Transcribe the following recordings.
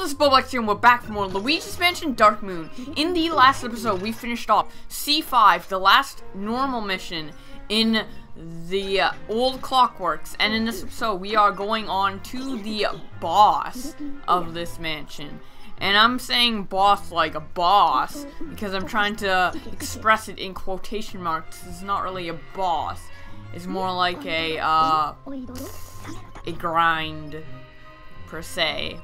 this is Boblex here, and we're back for more Luigi's Mansion Dark Moon. In the last episode, we finished off C5, the last normal mission in the old Clockworks. And in this episode, we are going on to the boss of this mansion. And I'm saying boss like a boss, because I'm trying to express it in quotation marks. It's not really a boss. It's more like a grind, per se.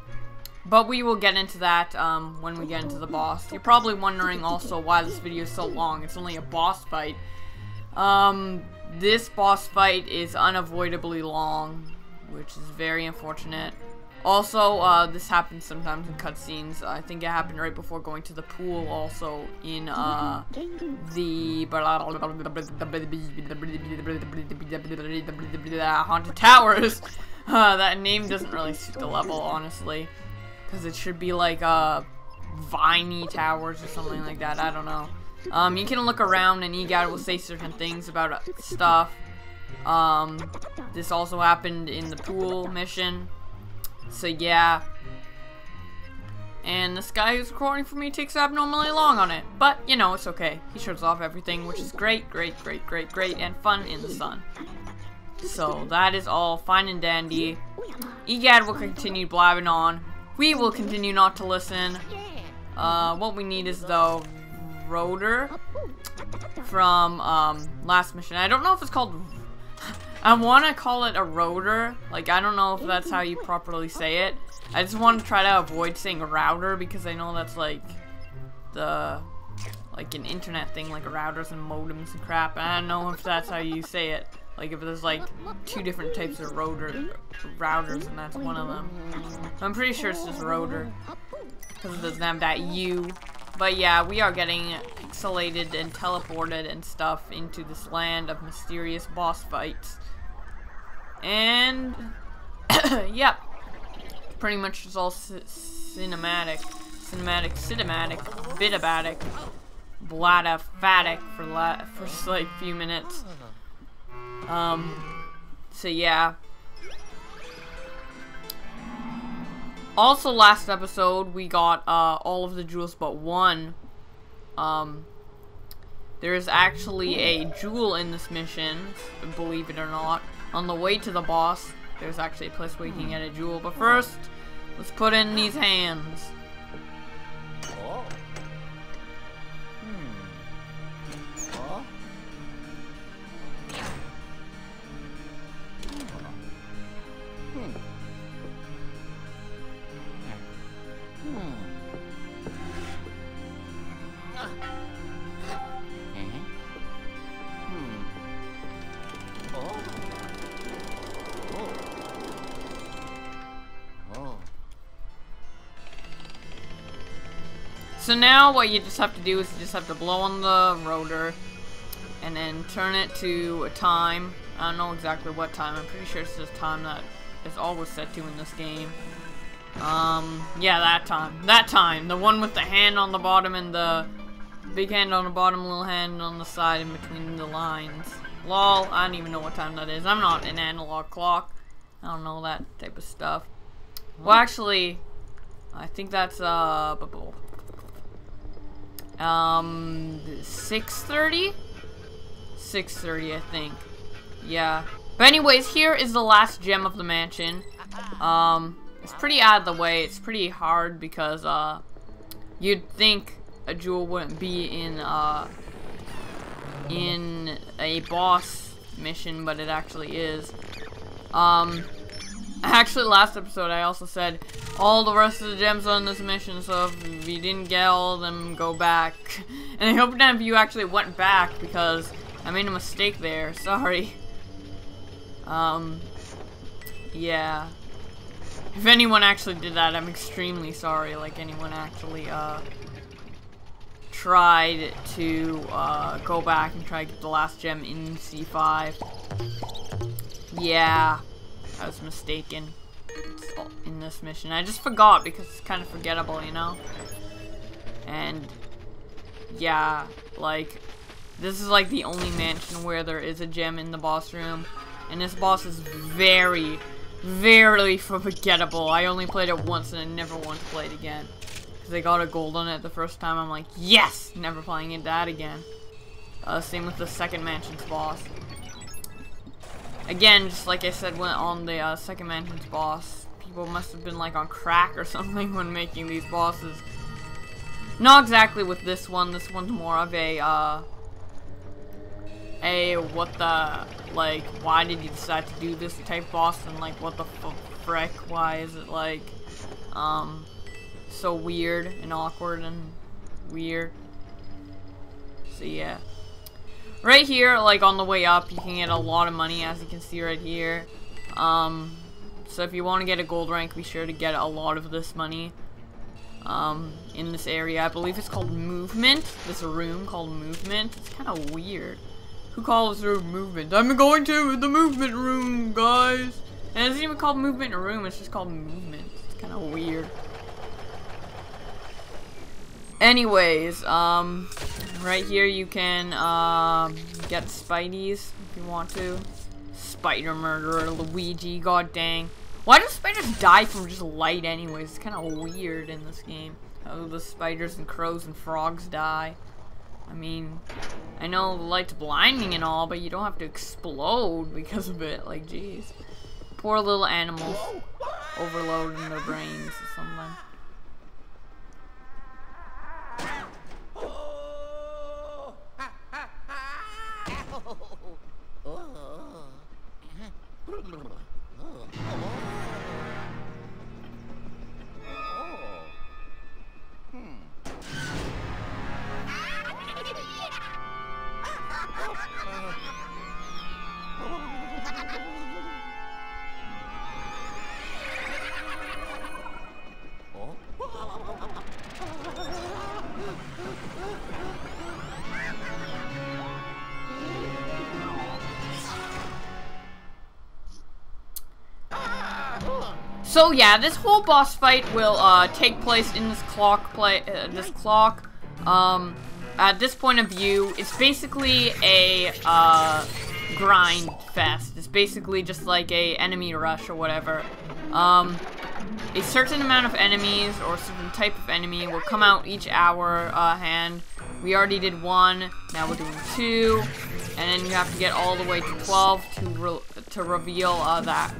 But we will get into that when we get into the boss. You're probably wondering also why this video is so long. It's only a boss fight. This boss fight is unavoidably long, which is very unfortunate. Also, this happens sometimes in cutscenes. I think it happened right before going to the pool also in the Haunted Towers. That name doesn't really suit the level, honestly. Because it should be like, Viney Towers or something like that. I don't know. You can look around and EGAD will say certain things about stuff. This also happened in the pool mission. So, yeah. And this guy who's recording for me takes abnormally long on it. But, you know, it's okay. He shows off everything, which is great, great, great, great, great, and fun in the sun. So, that is all fine and dandy. EGAD will continue blabbing on. We will continue not to listen. What we need is the rotor from last mission. I don't know if it's called. I want to call it a rotor. Like, I don't know if that's how you properly say it. I just want to try to avoid saying router because I know that's like an internet thing, like routers and modems and crap. And I don't know if that's how you say it. Like, if there's, like, two different types of routers, and that's one of them. I'm pretty sure it's just rotor, because it doesn't have that U. But, yeah, we are getting pixelated and teleported and stuff into this land of mysterious boss fights. And, yep. Pretty much just all cinematic, bitabatic, bladafatic for just, like, a few minutes. So yeah. Also last episode, we got, all of the jewels but one. There is actually a jewel in this mission, believe it or not. On the way to the boss, there's actually a place where you can get a jewel. But first, let's put in these hands. So now what you just have to do is you just have to blow on the rotor and then turn it to a time. I don't know exactly what time. I'm pretty sure it's this time that is always set to in this game. Yeah, that time. That time. The one with the hand on the bottom and the big hand on the bottom, little hand on the side in between the lines. Lol, I don't even know what time that is. I'm not an analog clock. I don't know that type of stuff. Well, actually, I think that's, 6:30? 6:30, I think. Yeah. But anyways, here is the last gem of the mansion. It's pretty out of the way. It's pretty hard because, you'd think a jewel wouldn't be in a boss mission, but it actually is. Actually, last episode I also said all the rest of the gems on this mission, so if you didn't get all of them, go back. And I hope none of you actually went back, because I made a mistake there. Sorry. Yeah. If anyone actually did that, I'm extremely sorry. Like, anyone actually, tried to, go back and try to get the last gem in C5. Yeah. I was mistaken in this mission. I just forgot because it's kind of forgettable, you know? And, yeah, like, this is like the only mansion where there is a gem in the boss room. And this boss is very, very forgettable. I only played it once and I never want to play it again. Because I got a gold on it the first time. I'm like, yes! Never playing it that again. Same with the second mansion's boss. Again, just like I said when on the second mansion's boss, people must have been like on crack or something when making these bosses. Not exactly with this one. This one's more of a what the, like, why did you decide to do this type boss, and like what the frick, why is it like so weird and awkward and weird. So yeah. Right here, like on the way up, you can get a lot of money, as you can see right here. So if you want to get a gold rank, be sure to get a lot of this money. In this area, I believe it's called Movement. There's a room called Movement. It's kind of weird. Who calls the room Movement? I'm going to the Movement Room, guys. And it isn't even called Movement Room. It's just called Movement. It's kind of weird. Anyways, right here you can get Spideys if you want to. Spider Murderer, Luigi, god dang. Why do spiders die from just light anyways? It's kind of weird in this game. How the spiders and crows and frogs die. I mean, I know the light's blinding and all, but you don't have to explode because of it. Like, jeez. Poor little animals overloading their brains or something. So yeah, this whole boss fight will take place in this clock at this point of view. It's basically a grind fest. It's basically just like a enemy rush or whatever. A certain amount of enemies or a certain type of enemy will come out each hour hand. We already did 1, now we're doing 2, and then you have to get all the way to 12 to reveal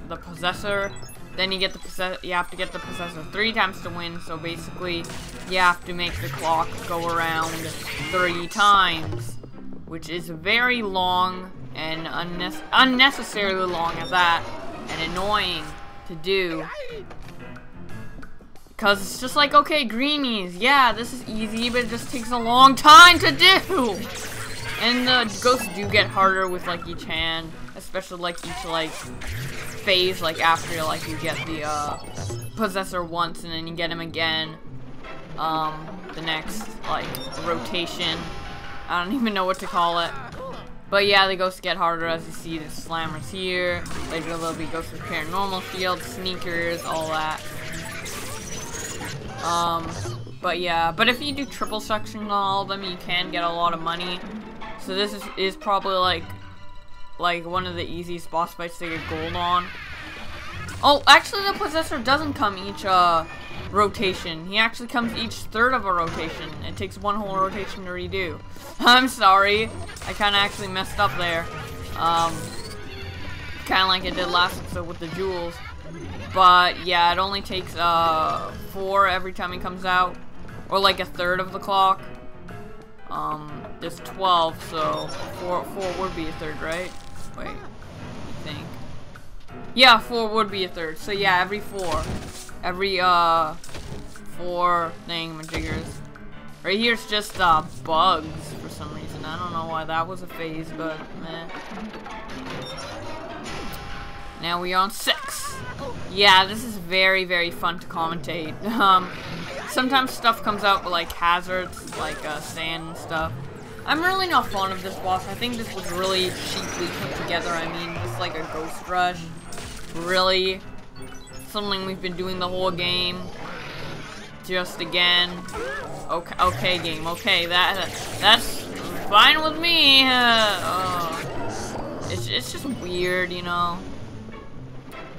the possessor. Then you have to get the possessor 3 times to win. So basically, you have to make the clock go around 3 times, which is very long and unnecessarily long at that, and annoying to do. Because it's just like, okay, greenies, yeah, this is easy, but it just takes a long time to do. And the ghosts do get harder with like each hand, especially like each like phase, like after like you get the possessor once and then you get him again. The next like rotation, I don't even know what to call it. But yeah, the ghosts get harder, as you see. The slammers here. Later there'll be ghosts with paranormal shield, sneakers, all that. But yeah, but if you do triple section on all of them, you can get a lot of money. So this is probably like one of the easiest boss fights to get gold on. Oh, actually the possessor doesn't come each rotation. He actually comes each third of a rotation. It takes 1 whole rotation to redo. I'm sorry, I kind of actually messed up there. Kind of like I did last episode with the jewels. But yeah, it only takes 4 every time he comes out, or like a third of the clock. There's 12, so 4 would be a third, right? Wait, I think. Yeah, 4 would be a third. So yeah, every 4 thingamajiggers. Right here it's just bugs for some reason. I don't know why that was a phase, but meh. Now we're on 6. Yeah, this is very, very fun to commentate. Sometimes stuff comes out with like hazards, like sand and stuff. I'm really not fond of this boss. I think this was really cheaply put together. I mean, it's like a ghost rush. Really? Something we've been doing the whole game. Just again. Okay, game. Okay, that's fine with me. It's just weird, you know.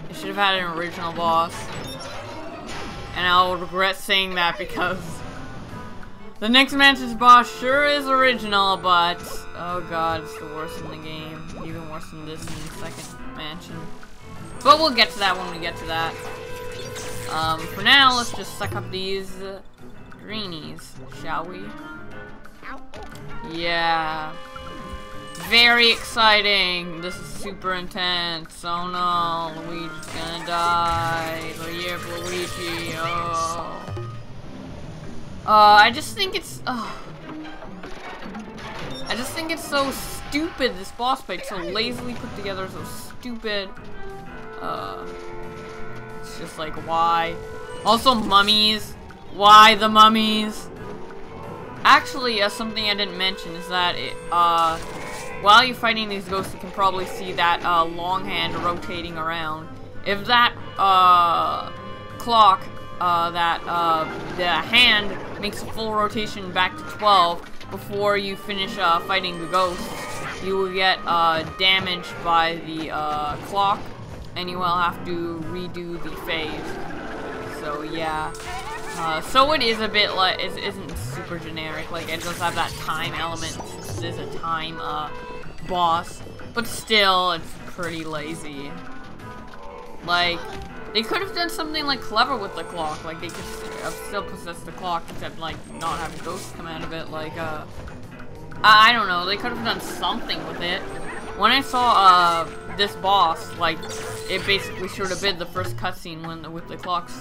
They should have had an original boss. And I'll regret saying that because the next mansion's boss sure is original, but oh god, it's the worst in the game. Even worse than this in the second mansion. But we'll get to that when we get to that. For now, let's just suck up these greenies, shall we? Yeah. Very exciting. This is super intense. Oh no, Luigi's gonna die. Yeah, Luigi. Oh. I just think it's. I just think it's so stupid. This boss fight, so lazily put together, so stupid. It's just like, why? Also, mummies. Why the mummies? Actually, something I didn't mention is that while you're fighting these ghosts, you can probably see that long hand rotating around. If that clock, the hand makes a full rotation back to 12 before you finish fighting the ghosts, you will get damaged by the clock, and you will have to redo the phase. So yeah. So it is a bit like, it isn't super generic, like it does have that time element, it is a time boss, but still it's pretty lazy. Like, they could have done something like clever with the clock, like they could have still possessed the clock except like not having ghosts come out of it, like I don't know, they could have done something with it. When I saw this boss, like it basically showed a bit the first cutscene when with the clocks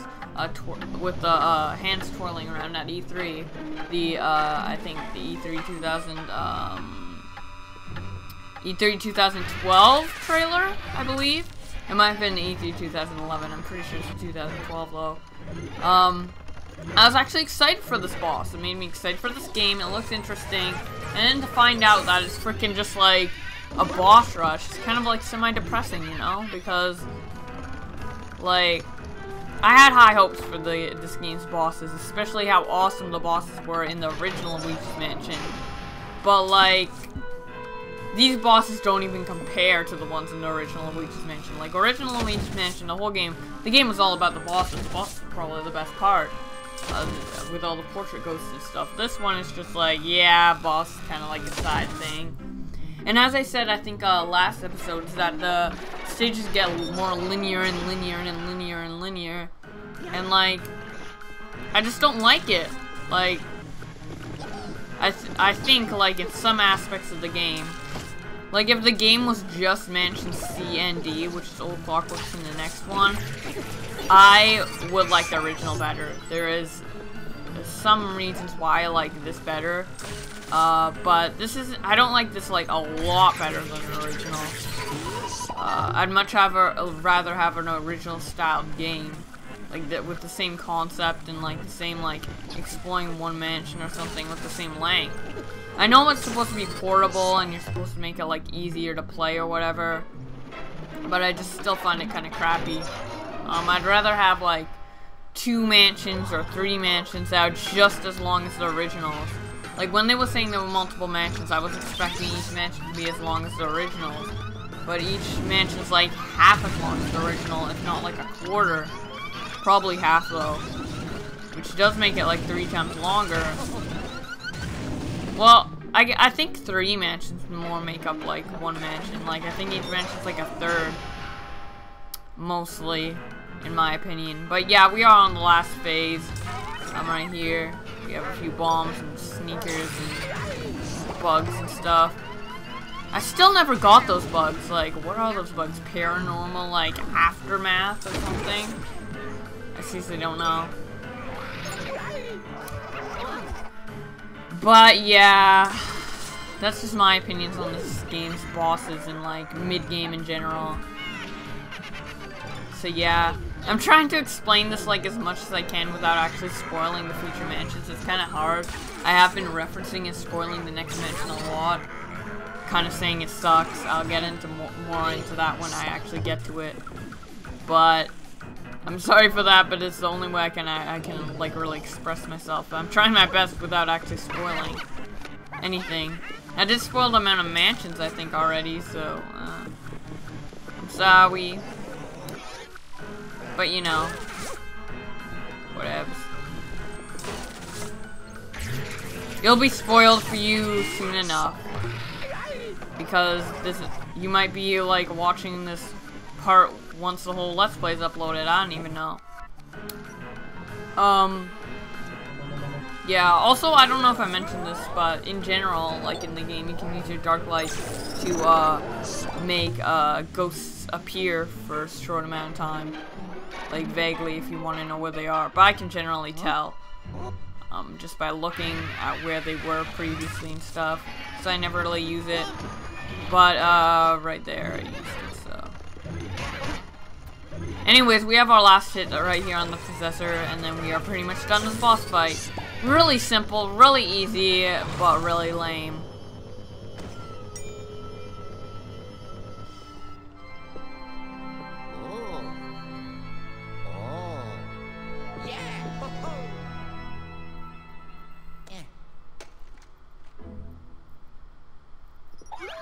with the hands twirling around at E3, the I think the E3 2012 trailer, I believe. It might have been the E3 2011. I'm pretty sure it's 2012 though. I was actually excited for this boss. It made me excited for this game. It looks interesting, and then to find out that it's freaking just like a boss rush, it's kind of like semi-depressing, you know, because like, I had high hopes for this game's bosses, especially how awesome the bosses were in the original Luigi's Mansion. But like, these bosses don't even compare to the ones in the original Luigi's Mansion. Like, original Luigi's Mansion, the whole game, the game was all about the bosses. The bosses were probably the best part, with all the portrait ghosts and stuff. This one is just like, yeah, boss is kind of like a side thing. And as I said, I think last episode, is that the stages get more linear and linear and linear and linear. And like, I just don't like it. Like, I think like in some aspects of the game, like if the game was just Mansion C and D, which is Old Clockworks in the next one, I would like the original better. There's some reasons why I like this better. But this is, I don't like this like a lot better than the original. I'd much rather have an original styled game, like that with the same concept and like the same like exploring one mansion or something with the same length. I know it's supposed to be portable and you're supposed to make it like easier to play or whatever, but I just still find it kind of crappy. I'd rather have like 2 mansions or 3 mansions that are just as long as the originals. Like, when they were saying there were multiple mansions, I was expecting each mansion to be as long as the originals. But each mansion's like half as long as the original, if not like a quarter. Probably half though. Which does make it like 3 times longer. Well, I think 3 mansions more make up like 1 mansion. Like, I think each mansion's like a third. Mostly, in my opinion. But yeah, we are on the last phase. I'm right here. We have a few bombs and sneakers and bugs and stuff. I still never got those bugs. Like, what are those bugs? Paranormal, like, aftermath or something? I seriously don't know. But, yeah. That's just my opinions on this game's bosses and, like, mid-game in general. So, yeah. I'm trying to explain this like as much as I can without actually spoiling the future mansions. It's kind of hard. I have been referencing and spoiling the next mansion a lot, kind of saying it sucks. I'll get into more into that when I actually get to it. But I'm sorry for that, but it's the only way I can like really express myself. I'm trying my best without actually spoiling anything. I did spoil the amount of mansions I think already, so I'm sorry. But you know, whatevs. You'll be spoiled for you soon enough. Because you might be like watching this part once the whole Let's Play's uploaded. I don't even know. Yeah, also, I don't know if I mentioned this, but in general, like in the game, you can use your Dark Light to make ghosts appear for a short amount of time. Like vaguely, if you want to know where they are. But I can generally tell just by looking at where they were previously and stuff. So I never really use it. But right there, I used it, so. Anyways, we have our last hit right here on the Possessor, and then we are pretty much done this boss fight. Really simple, really easy, but really lame.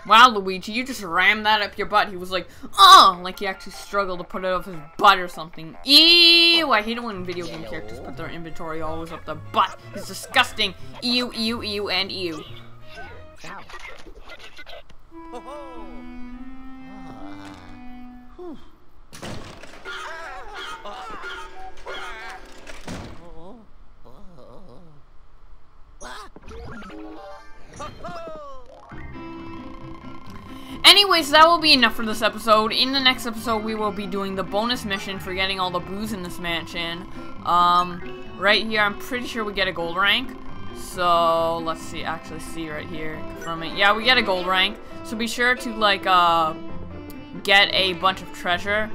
Wow, Luigi, you just rammed that up your butt. He was like, oh, like he actually struggled to put it off his butt or something. Ew, I hate it when video game characters put their inventory always up their butt. It's disgusting. Ew, ew, ew, and ew. Anyways, that will be enough for this episode. In the next episode, we will be doing the bonus mission for getting all the booze in this mansion. Right here, I'm pretty sure we get a gold rank. So, let's see, actually see right here, confirm it. Yeah, we get a gold rank. So be sure to, like, get a bunch of treasure.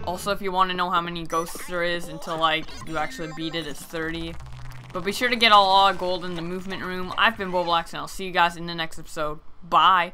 Also, if you want to know how many ghosts there is until, like, you actually beat it, it's 30. But be sure to get all gold in the movement room. I've been Boblax, and I'll see you guys in the next episode. Bye.